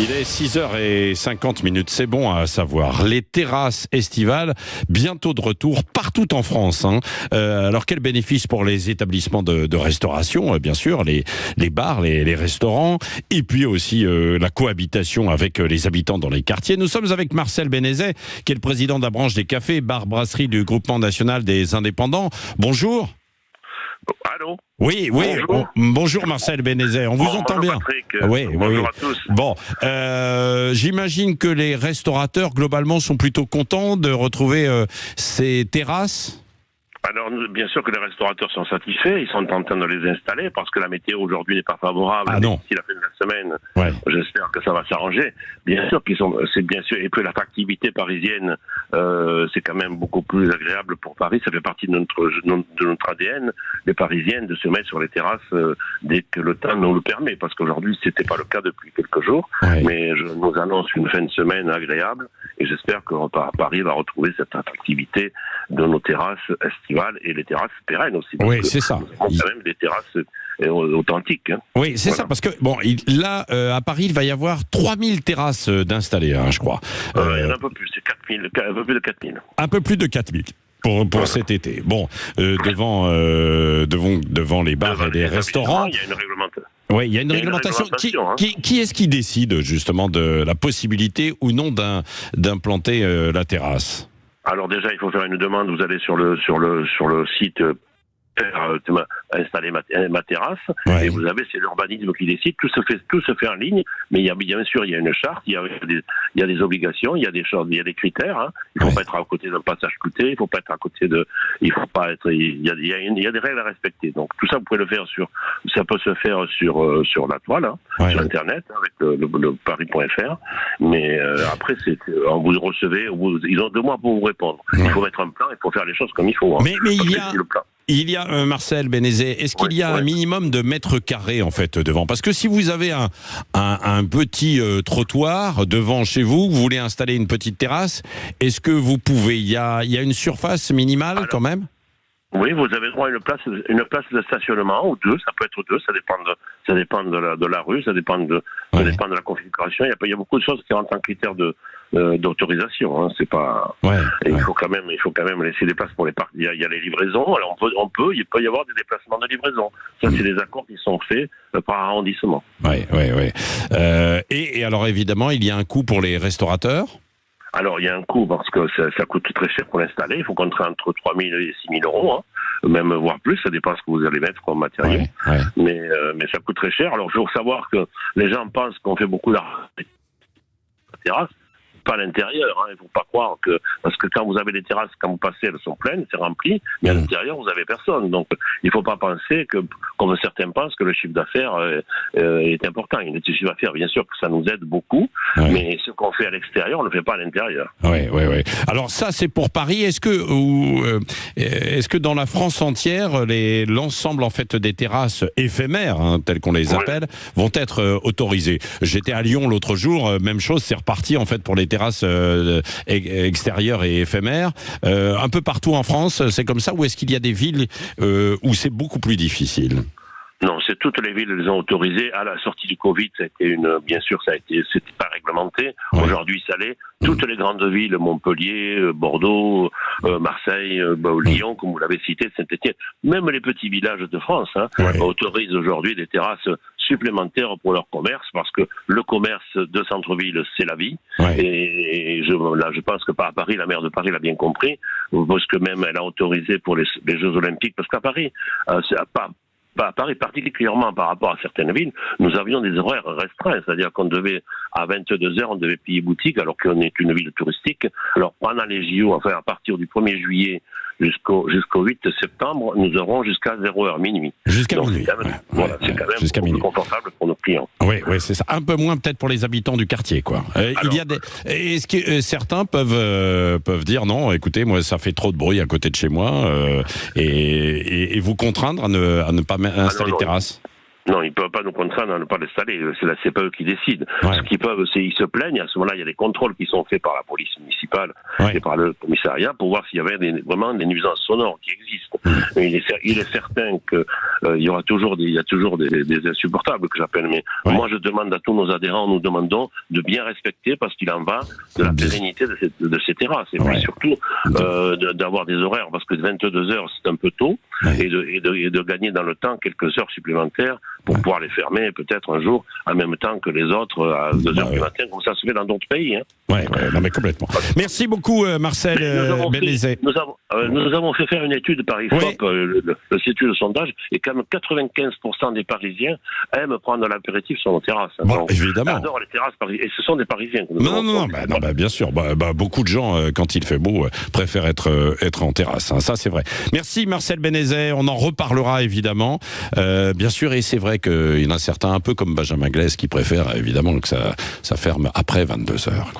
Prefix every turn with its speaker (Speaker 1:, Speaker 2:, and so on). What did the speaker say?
Speaker 1: Il est 6h50, c'est bon à savoir. Les terrasses estivales, bientôt de retour partout en France. Alors quel bénéfice pour les établissements de restauration, bien sûr, les bars, les restaurants, et puis aussi la cohabitation avec les habitants dans les quartiers. Nous sommes avec Marcel Bénézet, qui est le président de la branche des cafés, bars, brasseries du Groupement national des indépendants. Bonjour.
Speaker 2: Allô ?
Speaker 1: Oui,
Speaker 2: bonjour.
Speaker 1: Bonjour Marcel Bénézet, on vous entend bien.
Speaker 2: Patrick.
Speaker 1: Bonjour
Speaker 2: à tous.
Speaker 1: Bon, j'imagine que les restaurateurs globalement sont plutôt contents de retrouver ces terrasses.
Speaker 2: Alors, bien sûr que les restaurateurs sont satisfaits, ils sont en train de les installer parce que la météo aujourd'hui n'est pas favorable.
Speaker 1: Ah non.
Speaker 2: D'ici la fin de la semaine, j'espère que ça va s'arranger. Bien sûr c'est bien sûr, et puis l'attractivité parisienne, c'est quand même beaucoup plus agréable pour Paris. Ça fait partie de notre ADN, les Parisiennes, de se mettre sur les terrasses dès que le temps nous le permet. Parce qu'aujourd'hui, c'était pas le cas depuis quelques jours. Mais je nous annonce une fin de semaine agréable et j'espère que Paris va retrouver cette attractivité de nos terrasses estivales et les terrasses pérennes aussi.
Speaker 1: Oui, c'est ça.
Speaker 2: Nous avons quand même des terrasses authentiques.
Speaker 1: Oui, c'est ça, parce que bon, là, à Paris, il va y avoir 3000 terrasses d'installées, je crois.
Speaker 2: Il y en a un peu plus, c'est 4000, un peu plus de 4000.
Speaker 1: Un peu plus de 4000. Pour cet été. Bon, devant les bars et les restaurants.
Speaker 2: Il y a une réglementation.
Speaker 1: Oui, il y a une réglementation. Qui est-ce qui décide justement de la possibilité ou non d'implanter la terrasse ?
Speaker 2: Alors déjà, il faut faire une demande. Vous allez sur le site installer ma terrasse, et vous avez, c'est l'urbanisme qui décide. Tout se fait en ligne, mais bien sûr il y a une charte, il y a des obligations, il y a des choses, il y a des critères. Il faut pas être à côté d'un passage clouté, il faut pas être à côté il y a des règles à respecter. Donc tout ça vous pouvez le faire ça peut se faire sur la toile, sur internet avec le paris.fr. Mais après vous recevez, ils ont 2 mois pour vous répondre. Il faut mettre un plan, il faut faire les choses comme il faut.
Speaker 1: Mais il y a Marcel Bénézet, est-ce qu'il y a un minimum de mètres carrés en fait devant ? Parce que si vous avez un petit trottoir devant chez vous, vous voulez installer une petite terrasse, est-ce que vous pouvez ? Il y a une surface minimale quand même ?
Speaker 2: Oui, vous avez droit à une place de stationnement, ou 2, ça peut être 2, ça dépend de la rue, ça dépend de la configuration. Il y a beaucoup de choses qui rentrent en critère d'autorisation. C'est pas. Il faut quand même laisser des places pour les parcs. Il y a les livraisons. Alors il peut y avoir des déplacements de livraison. Ça, c'est des accords qui sont faits par arrondissement.
Speaker 1: Et alors évidemment, il y a un coût pour les restaurateurs.
Speaker 2: Alors, il y a un coût parce que ça coûte très cher pour l'installer. Il faut compter entre 3 000 et 6 000 euros, même voire plus. Ça dépend ce que vous allez mettre comme matériau. Mais ça coûte très cher. Alors, il faut savoir que les gens pensent qu'on fait beaucoup d'argent sur la terrasse. Pas à l'intérieur, il ne faut pas croire parce que quand vous avez des terrasses, quand vous passez, elles sont pleines, c'est rempli, mais à l'intérieur, vous n'avez personne. Donc, il ne faut pas penser que, comme certains pensent, que le chiffre d'affaires est important. Il y a des chiffres d'affaires, bien sûr, que ça nous aide beaucoup, mais ce qu'on fait à l'extérieur, on ne le fait pas à l'intérieur.
Speaker 1: Alors ça, c'est pour Paris. Est-ce que dans la France entière, l'ensemble en fait des terrasses éphémères, telles qu'on les appelle, vont être autorisées ? J'étais à Lyon l'autre jour, même chose, c'est reparti en fait pour les terrasses extérieures et éphémères. Un peu partout en France, c'est comme ça, ou est-ce qu'il y a des villes où c'est beaucoup plus difficile ?
Speaker 2: Non, c'est toutes les villes les ont autorisées. À la sortie du Covid, c'était pas réglementé. Aujourd'hui, ça l'est. Toutes les grandes villes, Montpellier, Bordeaux, Marseille, Lyon, comme vous l'avez cité, Saint-Étienne, même les petits villages de France, autorisent aujourd'hui des terrasses supplémentaires pour leur commerce, parce que le commerce de centre-ville, c'est la vie. Et je pense que à Paris, la maire de Paris l'a bien compris, parce que même elle a autorisé pour les Jeux Olympiques, parce qu'à Paris, à Paris, particulièrement par rapport à certaines villes, nous avions des horaires restreints, c'est-à-dire qu'on devait, à 22h, on devait plier boutique, alors qu'on est une ville touristique. Alors, pendant les JO, à partir du 1er juillet jusqu'au 8 septembre, nous aurons jusqu'à 0h, minuit.
Speaker 1: Jusqu'à minuit.
Speaker 2: C'est quand même plus confortable pour nos clients.
Speaker 1: Oui, c'est ça. Un peu moins peut-être pour les habitants du quartier, quoi. Est-ce que certains peuvent dire non, écoutez, moi ça fait trop de bruit à côté de chez moi, et vous contraindre à ne pas installer de terrasse ?
Speaker 2: Non, ils ne peuvent pas nous contraindre à ne pas l'installer. C'est pas eux qui décident.
Speaker 1: Ouais.
Speaker 2: Ce qu'ils peuvent, c'est ils se plaignent. À ce moment-là, il y a des contrôles qui sont faits par la police municipale
Speaker 1: Ouais.
Speaker 2: et par le commissariat pour voir s'il y avait vraiment des nuisances sonores qui existent. Mais il est certain que il y a toujours des insupportables que j'appelle. Mais moi, je demande à tous nos adhérents, nous demandons de bien respecter parce qu'il en va de la pérennité de ces terrasses. Et puis surtout d'avoir des horaires parce que 22 heures c'est un peu tôt et de gagner dans le temps quelques heures supplémentaires pour pouvoir les fermer peut-être un jour en même temps que les autres à 2 heures du matin, comme ça se fait dans d'autres pays. Hein.
Speaker 1: Non mais complètement. Merci beaucoup Marcel Benezet.
Speaker 2: Nous avons fait faire une étude par IFOP, l'Institut de sondage, et quand même 95% des Parisiens aiment prendre l'apéritif sur nos terrasses. Hein.
Speaker 1: Bon, évidemment.
Speaker 2: Ils adorent les terrasses parisiennes, et ce sont des Parisiens.
Speaker 1: Non, bien sûr. Beaucoup de gens, quand il fait beau, préfèrent être en terrasse. Hein. Ça, c'est vrai. Merci Marcel Benezet. On en reparlera évidemment. Bien sûr, et c'est vrai qu'il y en a certains, un peu comme Benjamin Glaise, qui préfèrent évidemment que ça ferme après 22 heures.